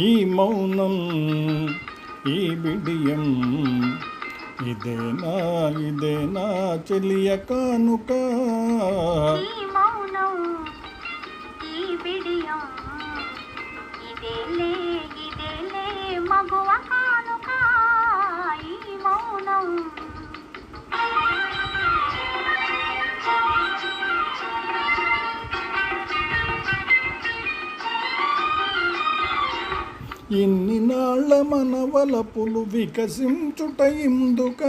ఈ మౌనం ఈ బిడియం ఇదేనా చెలియ కానుక. ఈ మౌనం ఈ బిడియం ఇదేలే మగువ కానుక. ఈ మౌనం ఇన్ని నాళ్ళ మన వలపులు వికసించుట ఇందుక.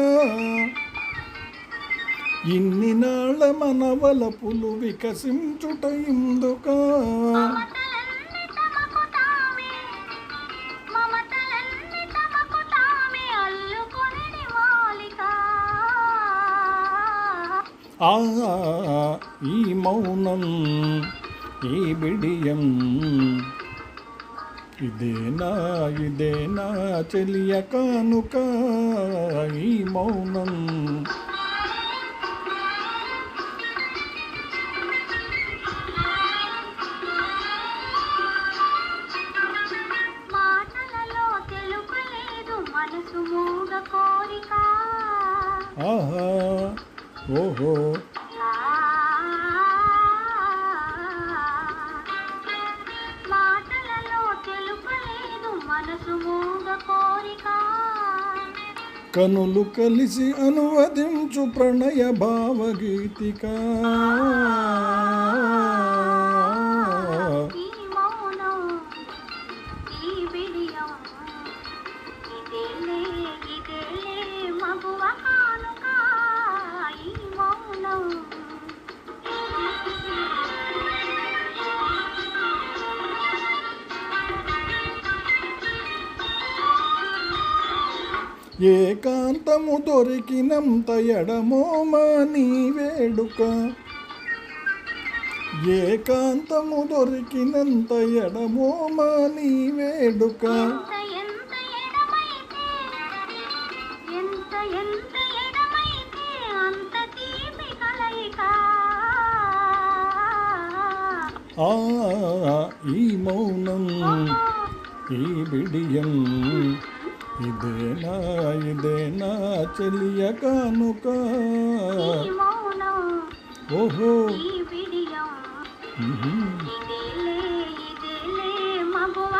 ఇన్ని నాళ్ళ మన వలపులు వికసించుట ఇందుక. ఆ ఈ మౌనం ఈ బిడియం ఇదేనా చెలియ కానుక. ఈ మౌనం మాటలలో తెలుపలేదు మనసు మూగ కోరిక. ఆహా ఓహో మాటలలో తెలుపలేదు మనసు మూగ కోరిక. కనులు కలిసి అనువదించు ప్రణయ భావగీతిక. ఈ మౌనం ఈ బిడియం ఇదేలే మగువ కానుక. ఈ మౌనం ఏకాంతము దొరికినంత ఎడమోమా నీ వేడుక. ఏకాంతము దొరికినంత ఎడమోమా నీ వేడుక. ఎంత ఎడమైతే అంత తీపి కలయిక. ఆ ఈ మౌనం ఈ బిడియం ఇదేనా చెలియ కానుక. ఈ మౌనం ఓహో ఈ బిడియం ఇదేలే మగువ